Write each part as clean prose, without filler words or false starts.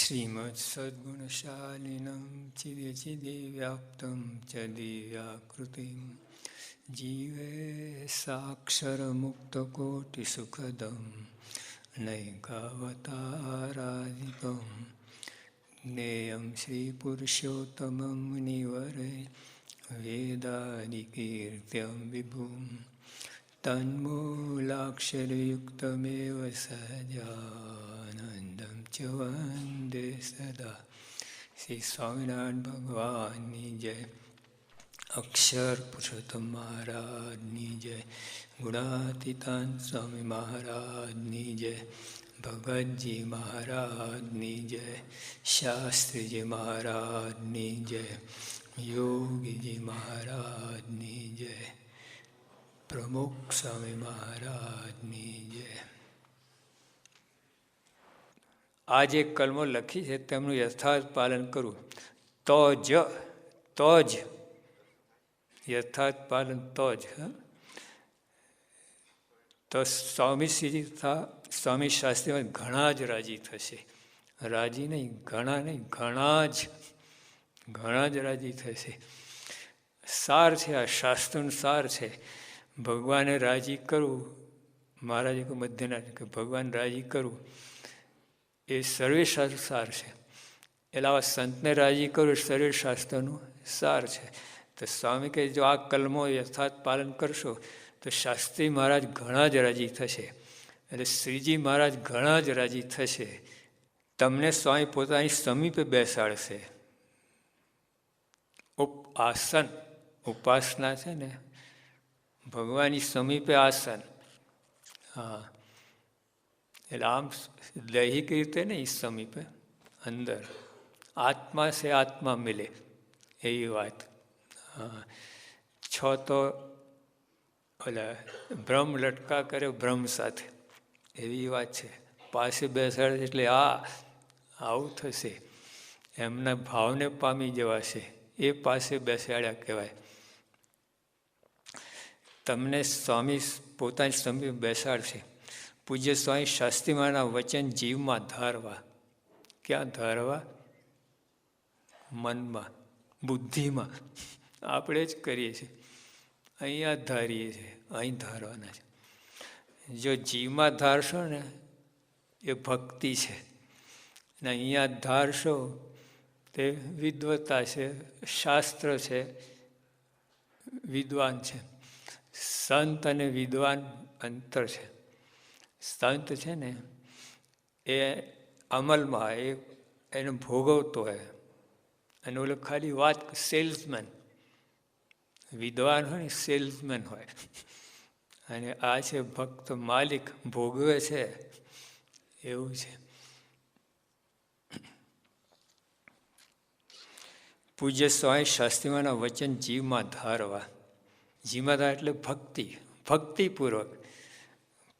શ્રીમત્સદ્ગુણશાલિનં ચિદચિદવ્યાપ્तं ચ દિવ્યાકૃતિં જીવે સાક્ષરમુક્તકોટિસુખદં નૈકાવતારાધિપં જ્ઞેયં શ્રીપુરુષોત્તમં મુનિવરે વેદાદિકીર્ત્યં વિભું તન્મૂલાક્ષરયુક્તમેવ સહજાનંદં ચ વંદે સદા. શ્રી સ્વામિનારાયણ ભગવાનની જય, અક્ષર પુરુષોત્તમ મહારાજની જય, ગુણાતીતાન સ્વામી મહારાજની જય, ભગતજી મહારાજની જય, શાસ્ત્રીજી મહારાજની જય, યોગીજી મહારાજની જય, પ્રમુખ સ્વામી મહારાજની જય. આ જે કલમો લખી છે તેમનું યથાર્થ પાલન કરવું તો જ યથાર્થ પાલન તો જ તો સ્વામીશ્રીજી તથા સ્વામી શાસ્ત્રીમાં ઘણા જ રાજી થશે. રાજી નહીં, ઘણા નહીં, ઘણા જ રાજી થશે. સાર છે, આ શાસ્ત્રનું સાર છે. ભગવાને રાજી કરવું, મહારાજે મધ્યના કે ભગવાન રાજી કરવું એ સર્વેશાસ્ત્ર સાર છે. એટલે આવા સંતને રાજી કરવું એ સર્વેશાસ્ત્રનું સાર છે. તો સ્વામી કહે જો આ કલમો યથાર્થ પાલન કરશો તો શાસ્ત્રી મહારાજ ઘણા જ રાજી થશે. એટલે શ્રીજી મહારાજ ઘણા જ રાજી થશે. તમને સ્વામી પોતાની સમીપે બેસાડશે. આસન ઉપાસના છે ને, ભગવાનની સમીપે આસન. હા, એટલે આમ દૈહિક રીતે નહીં, સમીપે અંદર આત્મા છે, આત્મા મિલે એવી વાત. હા, છો તો ઓલા બ્રહ્મ લટકા કરે બ્રહ્મ સાથે એવી વાત છે. પાસે બેસાડે એટલે આવું થશે. એમના ભાવને પામી જવાશે. એ પાસે બેસાડ્યા કહેવાય. તમને સ્વામી પોતાની સમીપે બેસાડશે. પૂજ્ય સ્વામી શાસ્ત્રીમાના વચન જીવમાં ધારવા. ક્યાં ધારવા? મનમાં, બુદ્ધિમાં. આપણે જ કરીએ છીએ, અહીંયા ધારીએ છીએ, અહીં ધારવાના છે. જો જીવમાં ધારશો ને એ ભક્તિ છે, અને અહીંયા ધારશો તે વિદ્વતા છે, શાસ્ત્ર છે, વિદ્વાન છે. સંત અને વિદ્વાન અંતર છે. સંત છે ને એ અમલમાં એને ભોગવતો હોય, અને ઓલો ખાલી વાત સેલ્સમેન. વિદ્વાન હોય ને સેલ્સમેન હોય, અને આ છે ભક્ત માલિક, ભોગવે છે એવું છે. પૂજ્ય સ્વામી શાસ્ત્રીમાના વચન જીવમાં ધારવા. જીવમાં ધાર એટલે ભક્તિ, ભક્તિપૂર્વક,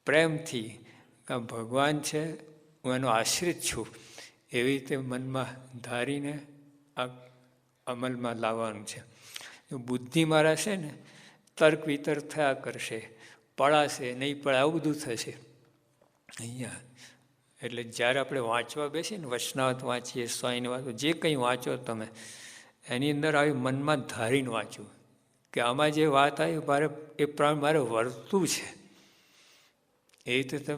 પ્રેમથી. ભગવાન છે, હું એનો આશ્રિત છું, એવી રીતે મનમાં ધારીને આ અમલમાં લાવવાનું છે. બુદ્ધિ મારા છે ને તર્ક વિતર્ક થયા કરશે, પડાશે નહીં પડે, આવું બધું થશે અહીંયા. એટલે જ્યારે આપણે વાંચવા બેસીએ ને, વચનાવત વાંચીએ, સ્વામીની વાતો, જે કંઈ વાંચો તમે, એની અંદર આવી મનમાં ધારીને વાંચવું કે આમાં જે વાત આવી મારે એ પ્રમાણે મારે વર્તવું છે. એ રીતે તમે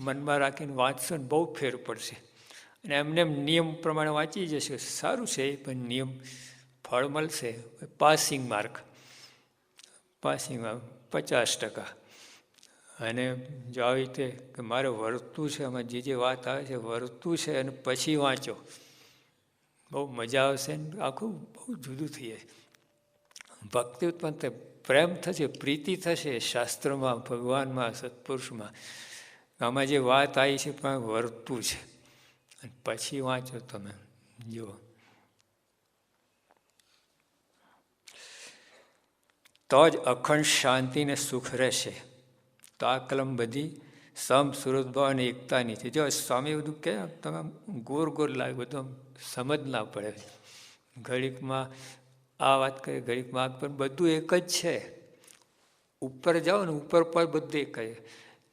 મનમાં રાખીને વાંચશો ને બહુ ફેર પડશે. અને એમને નિયમ પ્રમાણે વાંચી જશો, સારું છે. પણ નિયમ ફળ મળશે. Passing mark 50%. અને જો આવી રીતે કે મારે વર્તવું છે, આમાં જે વાત આવે છે વર્તવું છે, અને પછી વાંચો, બહુ મજા આવશે ને આખું બહુ જુદું થઈ જાય. ભક્તિ ઉત્પન્ન થાય, પ્રેમ થશે, પ્રીતિ થશે શાસ્ત્રમાં, ભગવાનમાં, સત્પુરુષમાં. આમાં જે વાત આવી છે પણ વર્તવું છે, અને પછી વાંચો તમે. જુઓ, તો જ અખંડ શાંતિ ને સુખ રહેશે. તો આ કલમ બધી સમ સુરત ભાવ અને એકતાની છે. જો સ્વામી બધું કે તમે ગોર લાગે, બધું સમજ ના પડે. ઘડીકમાં આ વાત કરીએ, ઘડીકમાં આ, પણ બધું એક જ છે. ઉપર જાઓ ને, ઉપર પર બધું એક જ.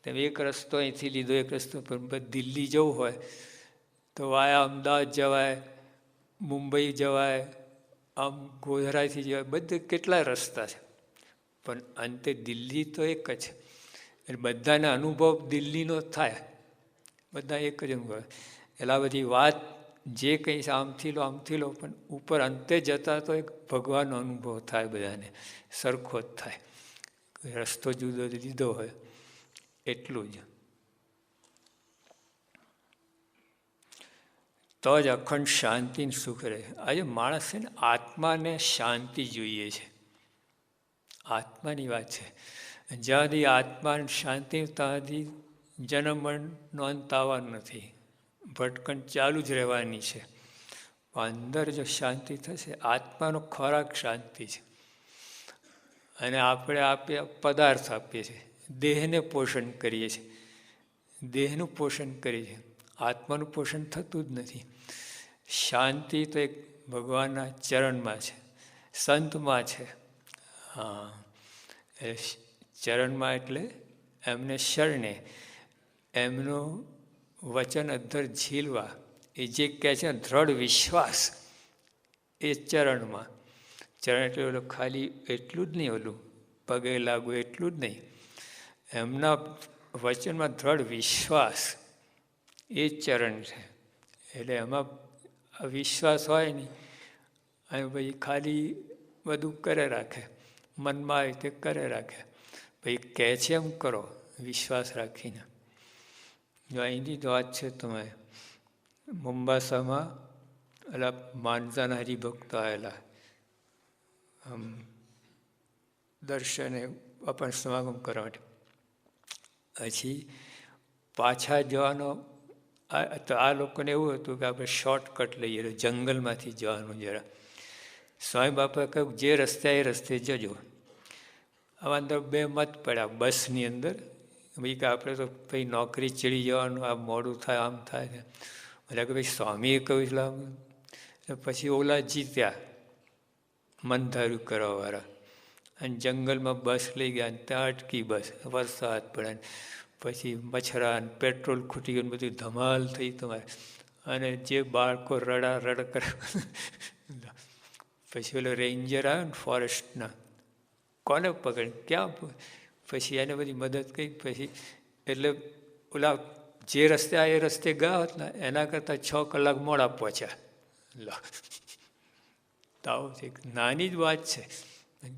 તમે એક રસ્તો અહીંથી લીધો, એક રસ્તો પર દિલ્હી જવું હોય તો વાયા અમદાવાદ જવાય, મુંબઈ જવાય, આમ ગોધરાથી જવાય, બધે કેટલા રસ્તા છે, પણ અંતે દિલ્હી તો એક જ છે. એટલે બધાના અનુભવ દિલ્હીનો થાય, બધા એક જ અનુભવ. એટલે આ બધી વાત જે કંઈ છે આમથી લો, પણ ઉપર અંતે જતા તો એક ભગવાનનો અનુભવ થાય, બધાને સરખો જ થાય. રસ્તો જુદો લીધો હોય એટલું જ. તો જ અખંડ શાંતિ સુખ રહે. આજે માણસ છે ને આત્માને શાંતિ જોઈએ છે, આત્માની વાત છે. જ્યાં સુધી આત્મા શાંતિ ત્યાં સુધી જન્મ મરણનો અંત આવવાનો નથી, ભટકણ ચાલુ જ રહેવાની છે. અંદર જો શાંતિ થશે, આત્માનો ખોરાક શાંતિ છે. અને આપણે પદાર્થ આપીએ છીએ, દેહને પોષણ કરીએ છીએ, દેહનું પોષણ કરીએ છીએ, આત્માનું પોષણ થતું જ નથી. શાંતિ તો એક ભગવાનના ચરણમાં છે, સંતમાં છે. હા, એ ચરણમાં એટલે એમને શરણે, એમનું વચન અધ્ધર ઝીલવા, એ જે કહે છે દ્રઢ વિશ્વાસ, એ ચરણમાં. ચરણ એટલે ઓલું ખાલી એટલું જ નહીં, ઓલું પગે લાગવું એટલું જ નહીં, એમના વચનમાં દ્રઢ વિશ્વાસ, એ ચરણ છે. એટલે એમાં વિશ્વાસ હોય નહીં, અને ભાઈ ખાલી બધું કરે રાખે, મનમાં આવે તે કરે રાખે, ભાઈ કહે છે એમ કરો વિશ્વાસ રાખીને. જો અહીંથી જ વાત છે, તમે મુંબાસામાં એટલે માનસાના હરિભક્તો આવેલા દર્શને આપણને સમાગમ કરવા માટે. પછી પાછા જવાનો, તો આ લોકોને એવું હતું કે આપણે શોર્ટકટ લઈએ, જંગલમાંથી જવાનું જરા. સ્વામી બાપાએ કહ્યું જે રસ્તે એ રસ્તે જજો. આમાં અંદર બે મત પડ્યા બસની અંદર, ભાઈ કે આપણે તો ભાઈ નોકરી ચડી જવાનું, આ મોડું થાય, આમ થાય. એટલે કે ભાઈ સ્વામીએ કહ્યું એટલે પછી ઓલા જીત્યા, મન ધાર્યું કરવાવાળા. અને જંગલમાં બસ લઈ ગયા, ત્યાં અટકી બસ, વરસાદ પડે, પછી મચ્છરા પેટ્રોલ ખૂટી ગયું, બધું ધમાલ થઈ તમારે. અને જે બાળકો રડ કરે, પછી ઓલો રેન્જર આવ્યો ને ફોરેસ્ટના, કોને પકડ ક્યાં, પછી એને બધી મદદ કરી. પછી એટલે ઓલા જે રસ્તે આ એ રસ્તે ગયા હોત ને એના કરતાં 6 કલાક મોડા પહોંચ્યા. તાવ છે, નાની જ વાત છે,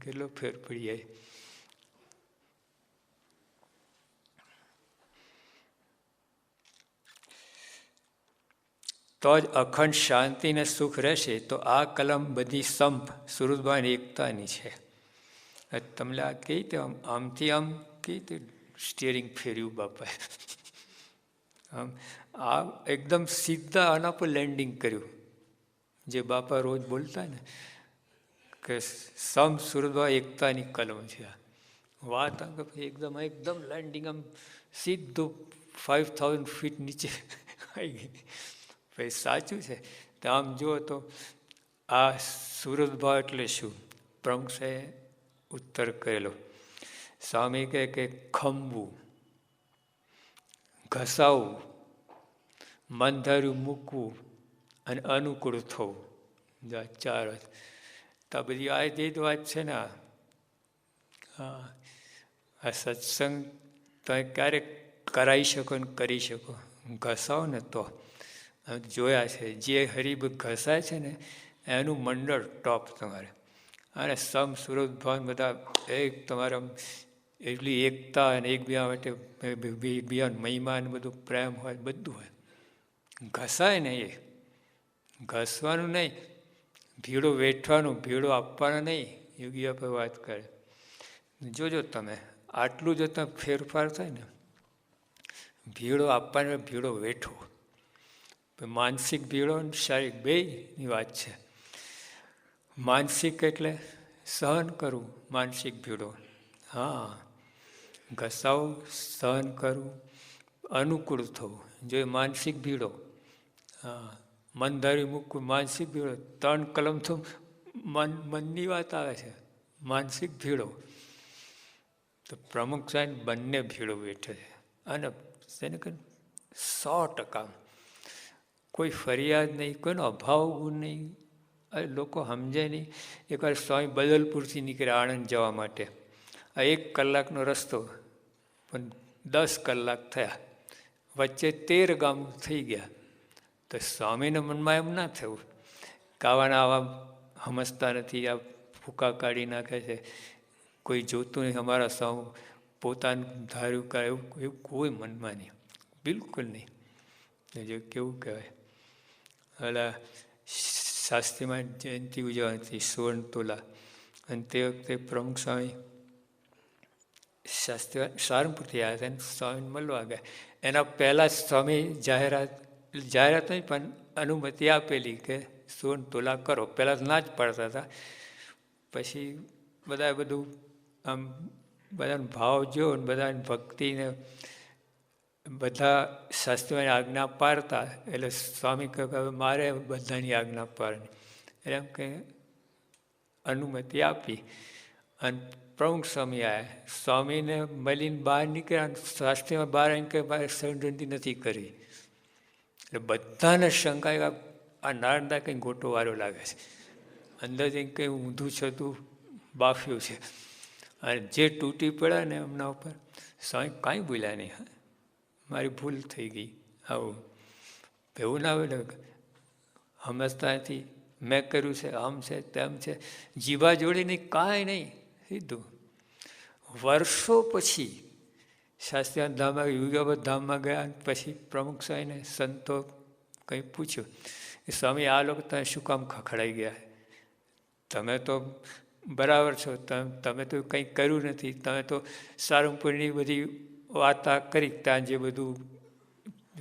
કેટલો ફેર પડી જાય. તો જ અખંડ શાંતિ ને સુખ રહેશે. તો આ કલમ બધી સંપ સુરતભાઈ એકતાની છે. તમને આ કઈ રીતે આમથી આમ કઈ રીતે સ્ટિયરિંગ ફેર્યું બાપાએ, આમ આ એકદમ સીધા આના પર લેન્ડિંગ કર્યું. જે બાપા રોજ બોલતા ને કે સમ સુરતભાઈ એકતાની કલમ છે. વાત એકદમ એકદમ લેન્ડિંગ, આમ સીધું 5000 ફીટ નીચે આવી ગઈ. ભાઈ સાચું છે. તો આમ જુઓ તો આ સુરતભાવ એટલે શું? પ્રમુખ સાહેબ ઉત્તર કરેલો. સ્વામી કહે કે ખંભવું, ઘસાવવું, મન ધાર્યું મૂકવું અને અનુકૂળ થવું, 4 વાત. તો આ બધી આ જે વાત છે ને, હા, આ સત્સંગ તમે ક્યારેક કરાવી શકો ને કરી શકો. ઘસાવો ને તો જોયા છે, જે હરિભક્ત ઘસાય છે ને એનું મંડળ ટોપ તમારે. અને સમ સુરત ભાવ બધા એક તમારા એટલી એકતા અને એકબીજા માટે એકબીજાનો મહિમા અને બધું પ્રેમ હોય, બધું હોય. ઘસાય ને એ ઘસવાનું નહીં, ભીડો વેઠવાનું, ભીડો આપવાનો નહીં. યોગી આપણે વાત કરે, જોજો તમે આટલું જો તમે ફેરફાર થાય ને, ભીડો આપવાનો, ભીડો વેઠવો. માનસિક ભીડો અને શારીરિક બેયની વાત છે. માનસિક એટલે સહન કરવું, માનસિક ભીડો. હા, ઘસાવું, સહન કરવું, અનુકૂળ થવું, જો માનસિક ભીડો. હા, મન ધારી મૂકવું, માનસિક ભીડો. 3 કલમ તો મનની વાત આવે છે, માનસિક ભીડો. તો પ્રમુખ સાહેબ બંને ભીડો બેઠે છે. અને તેને 100% કોઈ ફરિયાદ નહીં, કોઈનો અભાવ ગુણ નહીં. લોકો સમજે નહીં. એકવાર સ્વામી બદલપુરથી નીકળ્યા આણંદ જવા માટે. આ 1 કલાકનો રસ્તો, પણ 10 કલાક થયા, વચ્ચે 13 ગામ થઈ ગયા. તો સ્વામીના મનમાં એમ ના થયું કે આવા સમજતા નથી, આ ફૂંકા કાઢી નાખે છે, કોઈ જોતું નહીં, અમારા સ્વામી પોતાનું ધાર્યું કરે, એવું કોઈ મનમાં નહીં, બિલકુલ નહીં. જો કેવું કહેવાય, એટલે શાસ્ત્રીમાં જયંતિ ઉજવવાની 16 તુલા, અને તે વખતે પ્રમુખ સ્વામી શાસ્ત્રી સારંગપુરથી આવ્યા હતા અને સ્વામીને મળવા ગયા. એના પહેલાં જ સ્વામી જાહેરાત નહીં પણ અનુમતિ આપેલી કે 16 તુલા કરો. પહેલાં ના જ પાડતા હતા, પછી બધા બધું આમ બધાનો ભાવ જો ને બધાની ભક્તિને બધા શાસ્ત્રીઓની આજ્ઞા પાડતા, એટલે સ્વામી કહે કે મારે બધાની આજ્ઞા પાડવાની, એટલે એમ કે અનુમતિ આપી. અને પ્રમુખ સ્વામી આવ્યા, સ્વામીને મળીને બહાર નીકળ્યા, શાસ્ત્રીમાં બહાર આવીને કે મારે સંગતિ નથી કરવી. એટલે બધાને શંકા, આ નારણદા કંઈ ગોટો વારો લાગે છે, અંદર જઈને કંઈ ઊંધું છતું બાફ્યું છે. અને જે તૂટી પડ્યા ને એમના ઉપર સ્વામી કાંઈ બોલ્યા નહીં, મારી ભૂલ થઈ ગઈ. આવું એવું ના હોય, સમજતા નથી, મેં કર્યું છે, આમ છે તેમ છે, જીભા જોડી નહીં, કાંઈ નહીં, સીધું. વર્ષો પછી શાસ્ત્રીના ધામમાં યુગાવત ધામમાં ગયા. પછી પ્રમુખ સ્વામીને સંતો કંઈ પૂછ્યું કે સ્વામી આ લોકો તમે શું કામ ખખડાઈ ગયા? તમે તો બરાબર છો, તમે તો કંઈ કર્યું નથી, તમે તો સારંગપુરની બધી વાર્તા કરી, ત્યાં જે બધું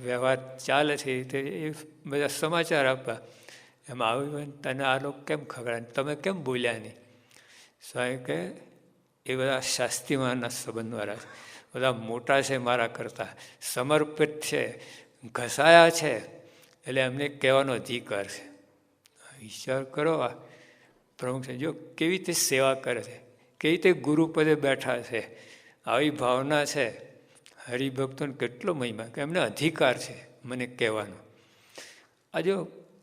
વ્યવહાર ચાલે છે તે એ બધા સમાચાર આપવા, એમાં આવ્યું તને આ લોકો કેમ ખગડાય, તમે કેમ બોલ્યા નહીં? સ્વામી કહે એ બધા શાસ્ત્રીમાંના સંબંધવાળા છે, બધા મોટા છે, મારા કરતાં સમર્પિત છે, ઘસાયા છે, એટલે એમને કહેવાનો અધિકાર છે. વિચાર કરો, આ પ્રમુખ જો કેવી રીતે સેવા કરે છે, કેવી રીતે ગુરુપદે બેઠા છે, આવી ભાવના છે. હરિભક્તોને કેટલો મહિમા કે એમને અધિકાર છે મને કહેવાનો. આ જો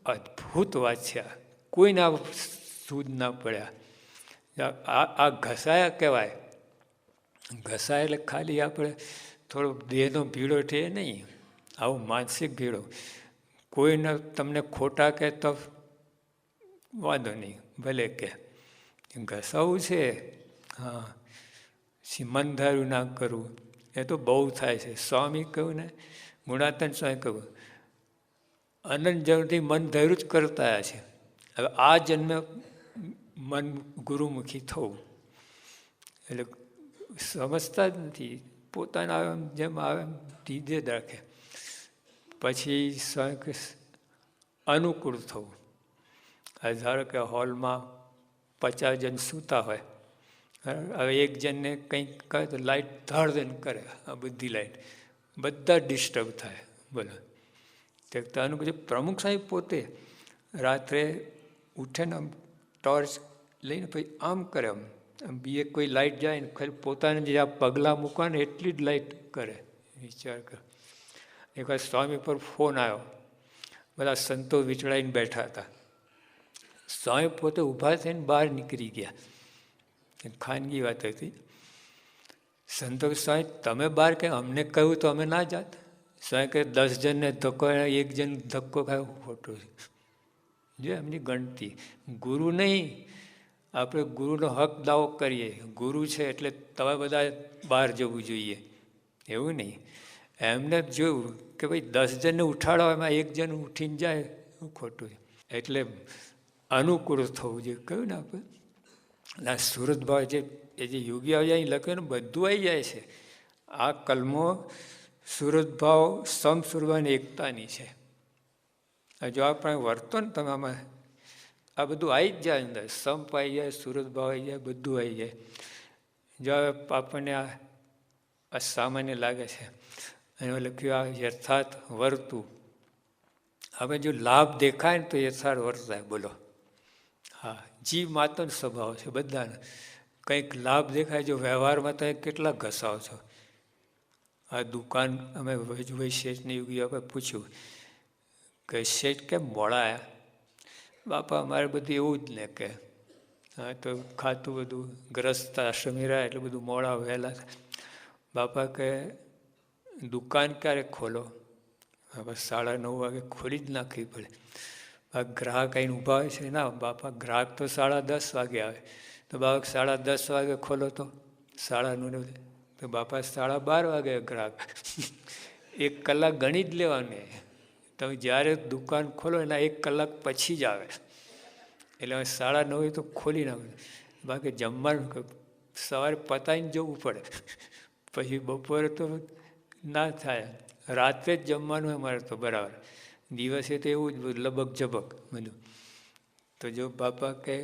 અદ્ભુત વાત છે, આ કોઈને આ સૂદ ના પડ્યા. આ ઘસાયા કહેવાય. ઘસાય એટલે ખાલી આપણે થોડો દેહનો ભીડો છે નહીં, આવું માનસિક ભીડો. કોઈને તમને ખોટા કહે તો વાંધો નહીં, ભલે કે ઘસાવું છે. હા, મન ધાર્યું ના કરવું એ તો બહુ થાય છે. સ્વામી કહ્યું ને, ગુણાતન સ્વામી કહ્યું, અનંત જન્મથી મન ધાર્યું જ કરતા છે. હવે આ જન્મે મન ગુરુમુખી થવું, એટલે સમજતા જ નથી, પોતાના જેમ આવે એમ ધીધે જ રાખે. પછી સ્વામી અનુકૂળ થવું. ધારો કે હોલમાં 50 જણ સૂતા હોય, હવે એક જણને કંઈક કહે તો લાઇટ ધાડ દઈને કરે, આ બધી લાઇટ બધા ડિસ્ટર્બ થાય. બોલો, તે અનુકૂળ. પ્રમુખ સાહેબ પોતે રાત્રે ઉઠે ને આમ ટોર્ચ લઈને પછી આમ કરે, આમ બીએ કોઈ લાઇટ જાય ને ખાલી પોતાને જે આ પગલાં મૂકવા ને એટલી જ લાઇટ કરે. વિચાર કર. એકવાર સ્વામી પર ફોન આવ્યો, બધા સંતો વિચળાઈને બેઠા હતા. સ્વામી પોતે ઊભા થઈને બહાર નીકળી ગયા, ખાનગી વાત હતી. સંતો સ્વામી તમે બહાર કે અમને કહ્યું તો અમે ના જાત. સ્વામી કહે 10 જણને ધક્કો, 1 જણ ધક્કો ખાય ખોટું છે. જો એમની ગણતી. ગુરુ નહીં, આપણે ગુરુનો હક દાવો કરીએ, ગુરુ છે એટલે તમે બધા બહાર જવું જોઈએ, એવું નહીં. એમને જોયું કે ભાઈ 10 જણને ઉઠાડો, એમાં 1 જણ ઉઠીને જાય, ખોટું છે. એટલે અનુકૂળ થવું જોઈએ. કહ્યું ને આપણે ના સુરત ભાવ જે યોગી આવી જાય લખ્યું ને બધું આવી જાય છે. આ કલમો સુરત ભાવ સમસુરવાની એકતાની છે. જો આપણે વર્તો ને તમે આમાં, આ બધું આવી જ જાય અંદર, સંપ આવી જાય, સુરત ભાવ આવી જાય, બધું આવી જાય. જો આપણને આ સામાન્ય લાગે છે, અને લખ્યું આ યથાર્થ વર્તું. હવે જો લાભ દેખાય ને તો યથાર્થ વર્તાય. બોલો, હા, જીવ માતાનો સ્વભાવ છે બધાને. કંઈક લાભ દેખાય, જો વ્યવહારમાં તમે કેટલા ઘસાવ છો. આ દુકાન અમે વૈશેષની યુગી આપણે પૂછ્યું કે શેઠ કેમ મોડા આવ્યા? બાપા અમારે બધું એવું જ ને કે હા તો ખાતું બધું ગ્રસ્ત આશ્રમી રહ્યા એટલે બધું મોડા વહેલા. બાપા કે દુકાન ક્યારે ખોલો? હવે 9:30 વાગે ખોલી જ નાખવી પડે. ગ્રાહક આવીને ઊભા હોય છે. ના બાપા, ગ્રાહક તો 10:30 વાગે આવે. તો બાપા 10:30 વાગે ખોલો તો 9:30. તો બાપા 12:30 વાગે ગ્રાહક. 1 કલાક ગણી જ લેવાની. તમે જ્યારે દુકાન ખોલો એના 1 કલાક પછી જ આવે. એટલે 9:30 તો ખોલી નાખે. બાકી જમવાનું સવારે પતાવીને જવું પડે. પછી બપોરે તો ના થાય. રાત્રે જ જમવાનું અમારે તો બરાબર. દિવસે તો એવું જ બધું લબક ઝબક બધું. તો જો બાપા કે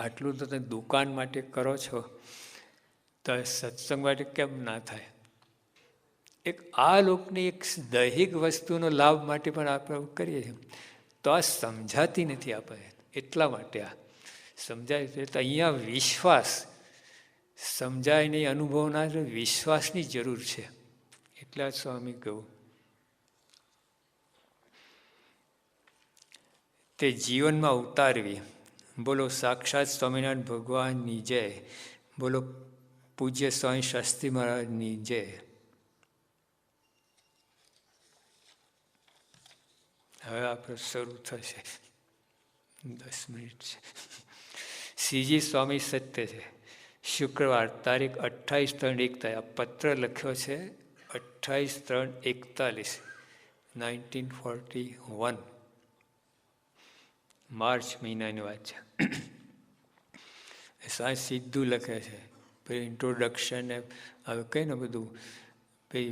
આટલું તો તમે દુકાન માટે કરો છો તો સત્સંગ માટે કેમ ના થાય? એક આ લોકની એક દૈહિક વસ્તુનો લાભ માટે પણ આપણે કરીએ છીએ. તો આ સમજાતી નથી આપણે. એટલા માટે આ સમજાય છે. તો અહીંયા વિશ્વાસ સમજાય નહીં, અનુભવ ના, વિશ્વાસની જરૂર છે. એટલા જ સ્વામી કહ્યું તે જીવનમાં ઉતારવી. બોલો સાક્ષાત સ્વામિનારાયણ ભગવાનની જય. બોલો પૂજ્ય સ્વામી શાસ્ત્રી મહારાજની જય. હવે આપણે શરૂ થશે. 10 મિનિટ છે. શ્રીજી સ્વામી સત્ય છે. શુક્રવાર તારીખ 28/3/41. આ પત્ર લખ્યો છે 28/3/41, 1941. માર્ચ મહિનાની વાત છે. સાંજ સીધું લખે છે. પછી ઇન્ટ્રોડક્શન હવે કઈ ને બધું પછી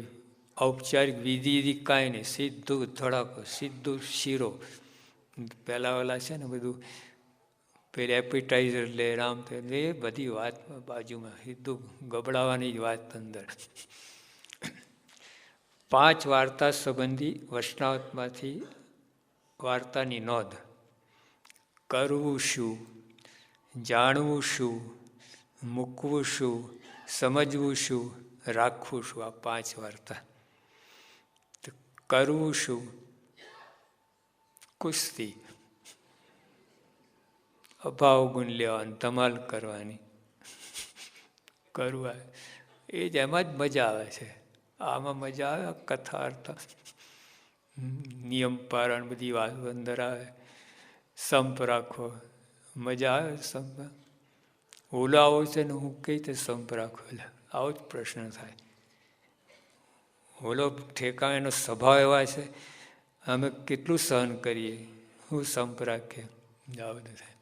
ઔપચારિક વિધિ કાંઈ નહીં, સીધું ધડાકો, સીધું શીરો. પહેલાં ઓલા છે ને બધું પેલી એપિટાઇઝર લે રામ એ બધી વાત બાજુમાં, સીધું ગબડાવવાની જ વાત અંદર. 5 વાર્તા સંબંધી વૈષ્ણવમાંથી વાર્તાની નોંધ. કરવું શું, જાણવું શું, મૂકવું શું, સમજવું શું, રાખવું શું, આ 5 વાર્તા. તો કરવું શું? કુસ્તી, અભાવ ગુણ લેવાની, ધમાલ કરવાની. કરવું એ જ એમાં જ મજા આવે છે. આમાં મજા આવે કથા અર્થ, નિયમ પારણ બધી વાત અંદર આવે. સંપ રાખો, મજા આવે સંપ. ઓલો આવો છે ને હું કઈ રીતે સંપ રાખો? એટલે આવો જ પ્રશ્ન થાય. ઓલો ઠેકાણેનો સ્વભાવ એવા છે, અમે કેટલું સહન કરીએ, હું સંપ રાખીએ, આ બધું થાય.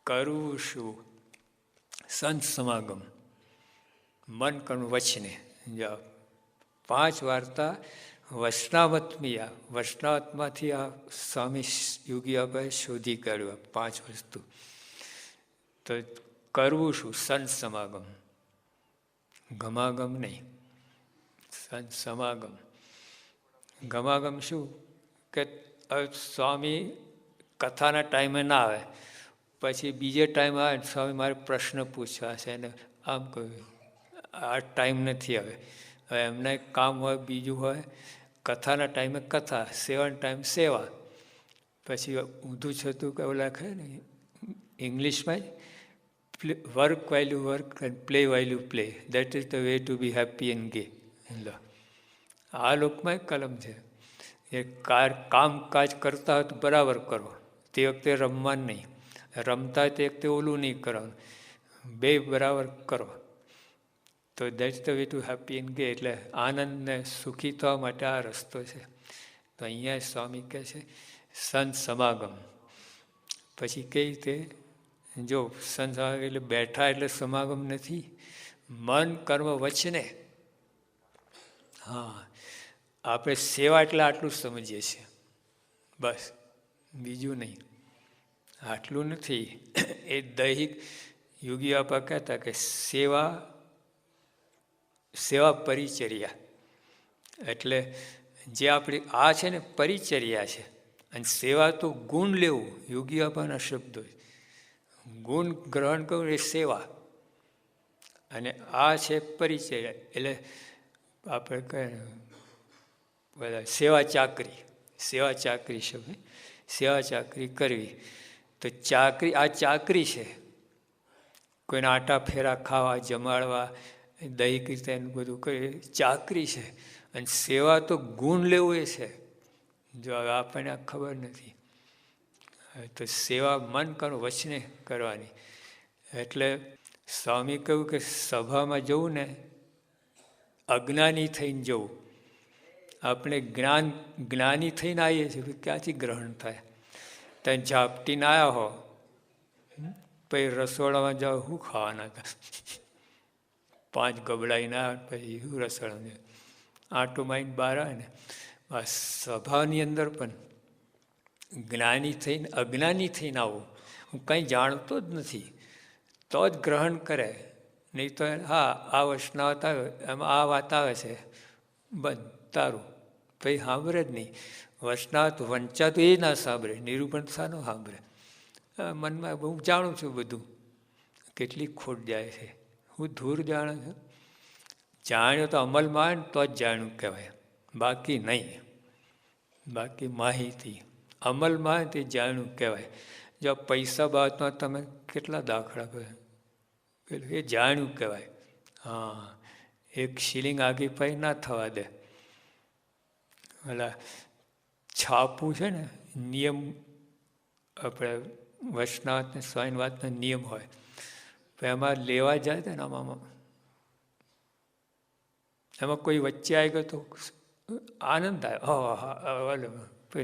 કરવું શું? સંત સમાગમ, મન કર્મ વચને. 5 વાર્તા વૈષ્ણવત્મી. આ વૈષ્ણવત્માંથી આ સ્વામી યોગી આબાએ શોધી કાઢ્યું 5 વસ્તુ. તો કરવું શું? સંત સમાગમ, ગમાગમ નહીં, સંત સમાગમ. ગમાગમ શું કે સ્વામી કથાના ટાઈમે ના આવે, પછી બીજે ટાઈમ આવે સ્વામી મારે પ્રશ્ન પૂછવા છે ને આમ કહ્યું, આ ટાઈમ નથી. હવે એમને કામ હોય, બીજું હોય. કથાના ટાઈમે કથા, સેવાનો ટાઈમ સેવા. પછી ઊંધું છતું કે એવું લખે ને ઇંગ્લિશમાં, work while you work and play while you play, that is the way to B happy and ગે. આ લોકમાં કલમ છે. એ કામકાજ કરતા હોય તો બરાબર કરો, તે વખતે રમવાનું નહીં. રમતા હોય તે વખતે ઓલું નહીં કરવાનું, બે બરાબર કરો. તો that's the way to happy and ગે. એટલે આનંદને સુખી થવા માટે આ રસ્તો છે. તો અહીંયા સ્વામી કહે છે સંત સમાગમ. પછી કઈ રીતે? જો સંત સમાગમ એટલે બેઠા એટલે સમાગમ નથી, મન કર્મ વચને. હા, આપણે સેવા એટલે આટલું સમજીએ છીએ બસ, બીજું નહીં. આટલું નથી. એ દૈહિક યોગી આપા કહેતા કે સેવા પરિચર્યા. એટલે જે આપણી આ છે ને પરિચર્યા છે, અને સેવા તો ગુણ લેવું. યોગી આપાના શબ્દો, ગુણ ગ્રહણ કરવું એ સેવા, અને આ છે પરિચર્યા. એટલે આપણે કહે બધા સેવા ચાકરી છે, સેવા ચાકરી કરવી. તો ચાકરી, આ ચાકરી છે. કોઈને આટા ફેરા ખાવા, જમાડવા, દૈહિક રીતે બધું કરી, ચાકરી છે. અને સેવા તો ગુણ લેવું એ છે. જો આપણને ખબર નથી તો સેવા મન કરો, વચને કરવાની. એટલે સ્વામી કહ્યું કે સભામાં જવું ને અજ્ઞાની થઈને જવું. આપણે જ્ઞાની થઈને આવીએ છીએ, ક્યાંથી ગ્રહણ થાય? ત્યાં ઝાપટીને આવ્યા હો, પછી રસોડામાં જાઓ, શું ખાવાના હતા? 5 ગબડાઈને આવ્યા, પછી શું રસોડામાં આટો મારીને બહાર આવે ને. આ સભાની અંદર પણ જ્ઞાની થઈને અજ્ઞાની થઈને આવું, હું કંઈ જાણતો જ નથી, તો જ ગ્રહણ કરે. નહીં તો હા આ વૈષ્ણવ આવે, એમાં આ વાત આવે છે, બંધ, તારું કંઈ સાંભળે જ નહીં. વૈષ્ણવ વંચાતું એ ના સાંભળે, નિરૂપણ સાનું સાંભળે. મનમાં હું જાણું છું બધું, કેટલી ખોટ જાય છે, હું ધૂર જાણું છું. જાણ્યો તો અમલમાં આવે ને તો જ જાણ્યું કહેવાય, બાકી નહીં. બાકી માહિતી અમલમાં તે જાણ્યું કહેવાય. જો પૈસા બાબતમાં તમે કેટલા દાખલા કહે, પેલું એ જાણ્યું કહેવાય. હા, 1 શિલિંગ આગી પાઈ ના થવા દે. એટલે છાપું છે ને, નિયમ આપણે વૈષ્ણવ ને સ્વામી વાતનો નિયમ હોય, એમાં લેવા જાય તો ને આમાં એમાં કોઈ વચ્ચે આવી ગયો તો આનંદ આવે.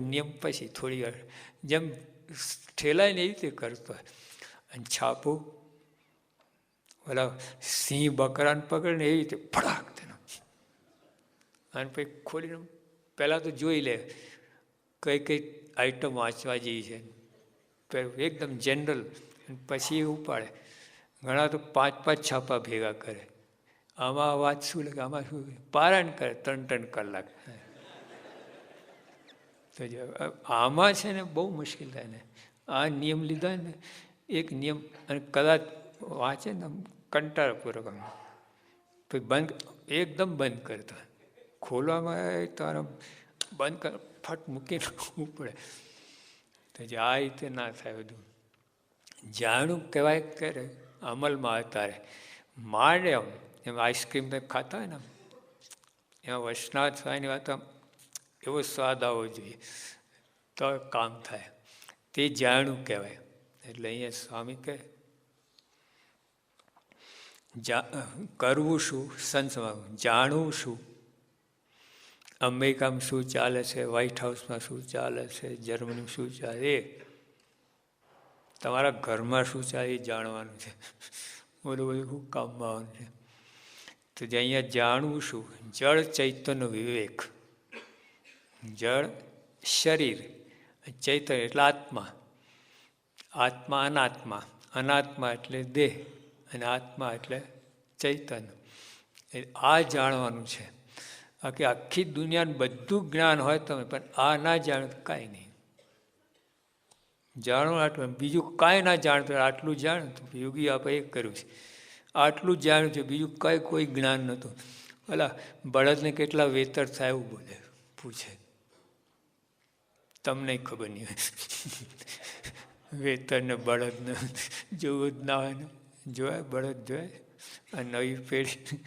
નિયમ પછી થોડી વાર જેમ ઠેલાય ને એવી રીતે કરતો હોય. અને છાપું ઓલા સિંહ બકરાને પકડે ને એવી રીતે ફડાક તેનો. અને પછી ખોલીને પહેલાં તો જોઈ લે કઈ કઈ આઈટમ વાંચવા જેવી છે, એકદમ જનરલ. પછી એ ઉપાડે. ઘણા તો 5-5 છાપા ભેગા કરે. આમાં વાત શું લાગે, આમાં શું પારાયણ કરે 3-3 કલાક. તો આમાં છે ને બહુ મુશ્કેલ થાય ને. આ નિયમ લીધા ને, એક નિયમ, અને કદાચ વાંચે ને કંટાળાપૂર્વક તો બંધ, એકદમ બંધ કરતા. ખોલવામાં તારે બંધ કર, ફટ મૂકીને પડે. તો જે આ રીતે ના થાય બધું. જાણું કહેવાય કરે, અમલમાં અતારે માંડે એમ આઈસ્ક્રીમ તો ખાતા હોય ને, એમાં વૈષ્ણવ થવાની વાત એવો સ્વાદ આવવો જોઈએ તો કામ થાય. તે જાણું કહેવાય. એટલે અહીંયા સ્વામી કહે કરવું શું, સંસમાં જાણવું શું, અમેરિકામાં શું ચાલે છે, વ્હાઈટ હાઉસમાં શું ચાલે છે, જર્મનીમાં શું ચાલે, એ તમારા ઘરમાં શું ચાલે એ જાણવાનું છે. બધું શું કામમાં આવવાનું છે. તો જે અહીંયા જાણવું શું, જળ ચૈતન્ય વિવેક. જળ શરીર, ચૈતન્ય એટલે આત્મા. આત્મા અનાત્મા, અનાત્મા એટલે દેહ, અને આત્મા એટલે ચૈતન્ય. આ જાણવાનું છે. બાકી આખી દુનિયાનું બધું જ્ઞાન હોય તમે, પણ આ ના જાણો તો કાંઈ નહીં. જાણો આટલું, બીજું કાંઈ ના જાણતો, આટલું જાણ્યું તો યોગી આપણે એક કર્યું છે. આટલું જ જાણ્યું છે, બીજું કાંઈ કોઈ જ્ઞાન નહોતું. ભલા બળદને કેટલા વેતર થાય એવું બોલે, પૂછે. તમને ખબર નહીં હોય. વેતરને બળદને જોવું જ ના હોય ને, જોવાય બળદ જોવાય. આ નવી પેઢી.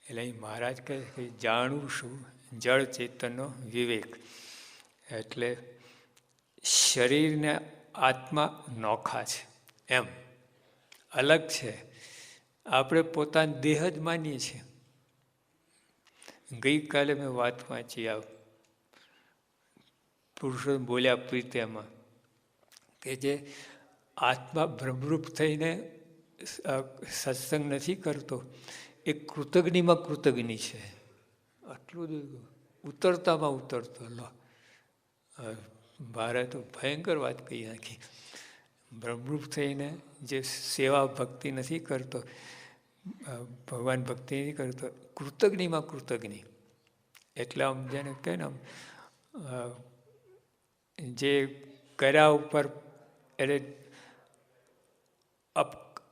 એટલે અહીં મહારાજ કહે કે જાણવું શું, જળ ચેતનનો વિવેક. એટલે શરીરને આત્મા નોખા છે, એમ અલગ છે. આપણે પોતાનો દેહ જ માનીએ છીએ. ગઈકાલે મેં વાત વાંચી, આ પુરુષો બોલ્યા પ્રીત્યામાં કે જે આત્મા બ્રહ્મરૂપ થઈને સત્સંગ નથી કરતો, એ કૃતજ્ઞમાં કૃતજ્ઞ છે. આટલું ઉતરતામાં ઉતરતો. લો, મારે તો ભયંકર વાત કહી નાખી. બ્રહ્મરૂપ થઈને જે સેવા ભક્તિ નથી કરતો, ભગવાન ભક્તિ નથી કરતો, કૃતજ્ઞમાં કૃતજ્ઞ. એટલે આમ જેને કહે ને, આમ જે કર્યા ઉપર એટલે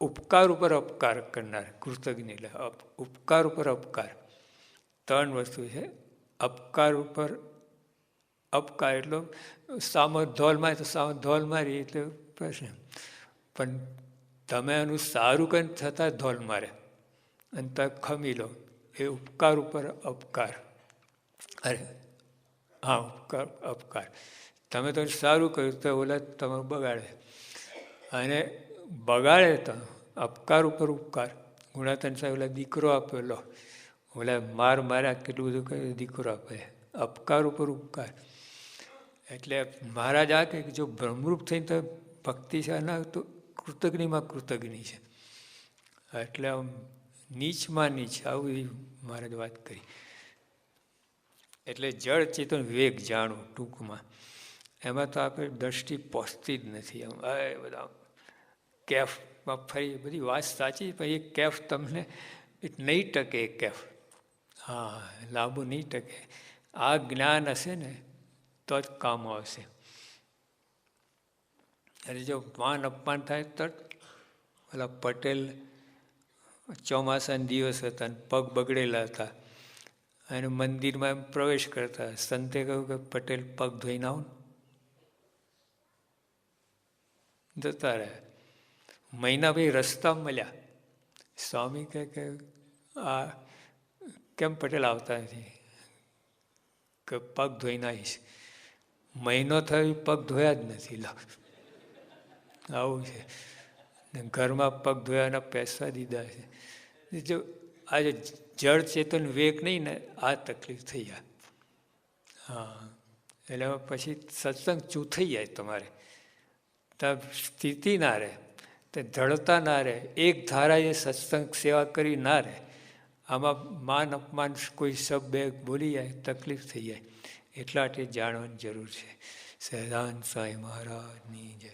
ઉપકાર ઉપર અપકાર કરનાર કૃતજ્ઞ. એટલે ઉપકાર ઉપર અપકાર 3 વસ્તુ છે. અપકાર ઉપર અપકાર એટલો સામો ધોલ મારે તો સામો ધોલ મારી એટલે પ્રશ્ન. પણ તમે એનું સારું કંઈ થતાં ધોલ મારે અને તમે ખમી લો, એ ઉપકાર ઉપર અપકાર. અરે હા, ઉપકાર અપકાર. તમે તો સારું કર્યું તો ઓલા તમે બગાડે, અને બગાડે તો અપકાર ઉપર ઉપકાર. ગુણાતન સાહેબ ઓલા દીકરો આપેલો, ઓલા માર માર્યા કેટલું બધું કર્યું, દીકરો આપે, અપકાર ઉપર ઉપકાર. એટલે મહારાજ આ કહે કે જો બ્રહ્મરૂપ થઈને તો ભક્તિ છે ના તો કૃતજ્ઞમાં કૃતજ્ઞ છે. એટલે આમ નીચમાં નીચ આવું મહારાજ વાત કરી. એટલે જળ ચેતન વિવેક જાણવું ટૂંકમાં. એમાં તો આપણે દ્રષ્ટિ પહોંચતી જ નથી. આમ એ બધા કેફમાં ફરી બધી વાત સાચી, પણ એ કેફ તમને નહીં ટકે. એ કેફ હા લાંબુ નહીં ટકે. આ જ્ઞાન હશે ને તો જ કામ આવશે. અને જો માન અપમાન થાય તો ઓલા પટેલ ચોમાસાના દિવસ હતા અને પગ બગડેલા હતા અને મંદિરમાં એમ પ્રવેશ કરતા, સંતે કહ્યું કે પટેલ પગ ધોઈને આવો. જતા રહ્યા. મહિના ભાઈ રસ્તા મળ્યા. સ્વામી કહે કે આ કેમ પટેલ આવતા નથી? કે પગ ધોઈને આવીશ. મહિનો થયો પગ ધોયા જ નથી. આવું છે. ઘરમાં પગ ધોયાના પૈસા દીધા છે. જો આજે જળ ચેતન વિવેક નહીં ને આ તકલીફ થઈ જાય. હા એટલે પછી સત્સંગ ચૂથઈ જાય તમારે. ત્યાં સ્થિતિ ના રહે, તે ધડતા ના રહે, એક ધારાએ સત્સંગ સેવા કરી ના રહે. આમાં માન અપમાન કોઈ શબ્દ બોલી જાય તકલીફ થઈ જાય. એટલા માટે જાણવાની જરૂર છે. સહજાનંદ સ્વામી મહારાજની જય.